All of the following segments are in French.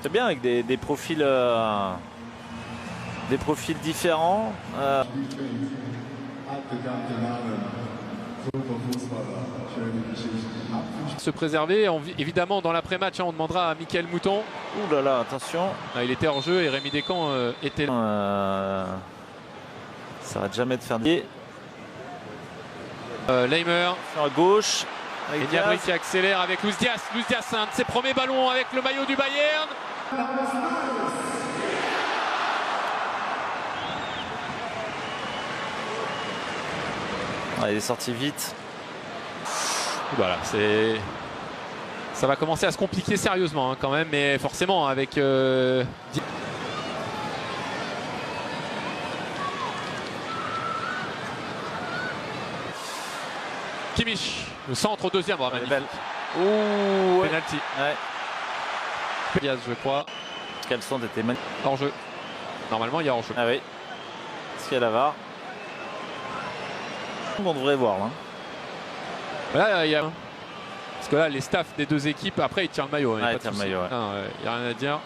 C'est bien avec des profils différents. Se préserver, évidemment dans l'après-match on demandera à Mickaël Mouton. Ouh là là, attention. Il était hors jeu et Rémi Descamps était là. Ça va jamais de faire Leimer sur la gauche. Et Gnabry qui accélère avec Luis Diaz. Luis Diaz, un de ses premiers ballons avec le maillot du Bayern. Il est sorti vite. Voilà, ça va commencer à se compliquer sérieusement quand même, mais forcément avec Kimmich, le centre au deuxième, magnifique. Ouh, penalty. Ouais. Diaz, je crois. Caleçon était magnifique. Hors jeu. Normalement, il y a hors jeu. Ah oui. Est-ce qu'il y a la VAR? On devrait voir là. Là, il y a... Parce que là, les staffs des deux équipes, après, ils tirent le maillot. Il tire le maillot, ouais. Il n'y a rien à dire.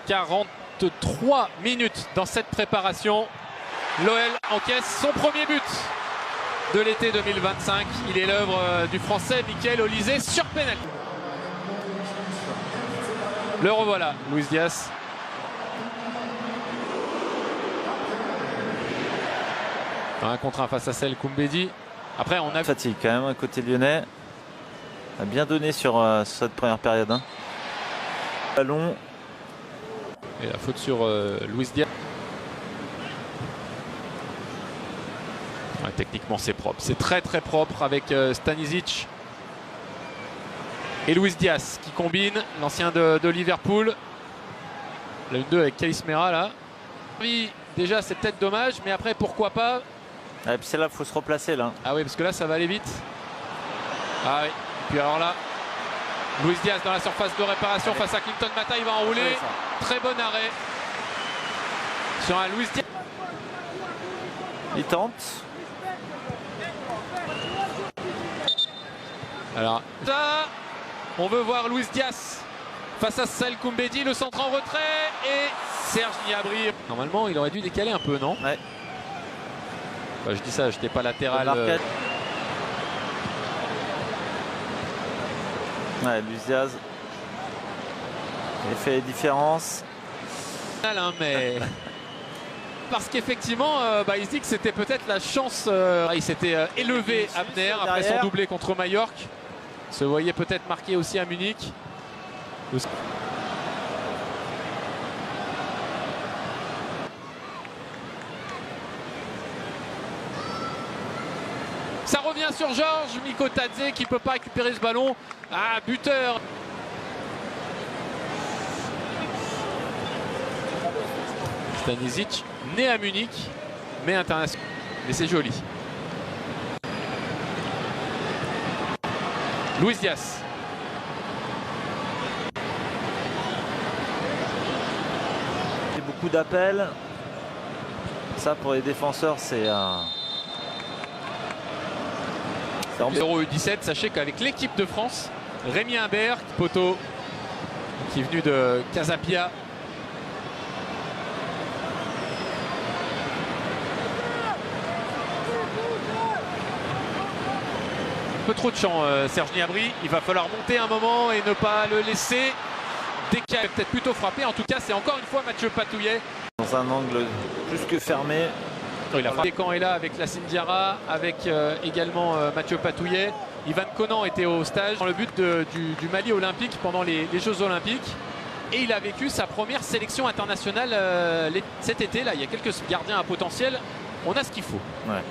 43 minutes dans cette préparation. L'OL encaisse son premier but de l'été 2025. Il est l'œuvre du Français Michael Olise sur pénalty. Le revoilà, Luis Diaz. Un contre un face à celle Koumbedi. Après, on a fatigue quand même, côté lyonnais. A bien donné sur cette première période. Hein. Ballon. Et la faute sur Luis Diaz. Ouais, techniquement, c'est propre. C'est très très propre avec Stanisic et Luis Diaz qui combine, l'ancien de Liverpool. La 1-2 avec Kalismera là. Oui, déjà, c'est peut-être dommage, mais après, pourquoi pas. Et puis c'est là qu'il faut se replacer là. Ah oui, parce que là, ça va aller vite. Ah oui. Et puis alors là, Luis Diaz dans la surface de réparation face à Clinton Mata, il va enrouler. Très bon arrêt sur un Luis Diaz. Il tente. Alors, ça, on veut voir Luis Diaz face à Saïd Koumbedi, le centre en retrait et Serge Gnabry. Normalement, il aurait dû décaler un peu, non? Ouais. Bah, je dis ça, je n'étais pas latéral. Ouais, Luis Diaz. Il fait les différences. Mais parce qu'effectivement, il se dit que c'était peut-être la chance. Il s'était élevé Abner après son doublé contre Majorque. Se voyait peut-être marqué aussi à Munich. Ça revient sur Georges Mikotadze qui ne peut pas récupérer ce ballon. Ah, buteur. Stanisic, né à Munich, mais international. Mais c'est joli. Luis Diaz. Il y a beaucoup d'appels. Ça, pour les défenseurs, c'est... 0U17, sachez qu'avec l'équipe de France, Rémi Imbert, poteau, qui est venu de Casapia. Un peu trop de champ, Serge Gnabry. Il va falloir monter un moment et ne pas le laisser décaler. Peut-être plutôt frapper. En tout cas, c'est encore une fois Mathieu Patouillet. Dans un angle plus que fermé. Descamps est là avec Lassine Diarra, avec également Mathieu Patouillet. Ivan Konan était au stage dans le but du Mali olympique pendant les Jeux olympiques. Et il a vécu sa première sélection internationale cet été. Là, il y a quelques gardiens à potentiel. On a ce qu'il faut. Ouais.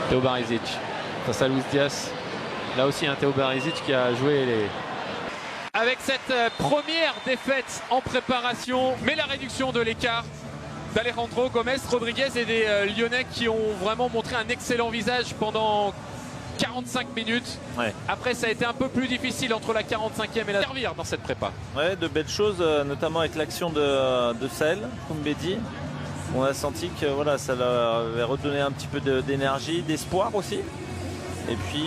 Théo Barisic face à Luis Diaz. Là aussi, Théo Barisic qui a joué les... Avec cette première défaite en préparation, mais la réduction de l'écart d'Alejandro Gomez Rodriguez et des Lyonnais qui ont vraiment montré un excellent visage pendant 45 minutes. Ouais. Après, ça a été un peu plus difficile entre la 45e et la servir dans cette prépa. Ouais, de belles choses, notamment avec l'action de Saïd Koumbedi. On a senti que voilà, ça leur avait redonné un petit peu d'énergie, d'espoir aussi. Et puis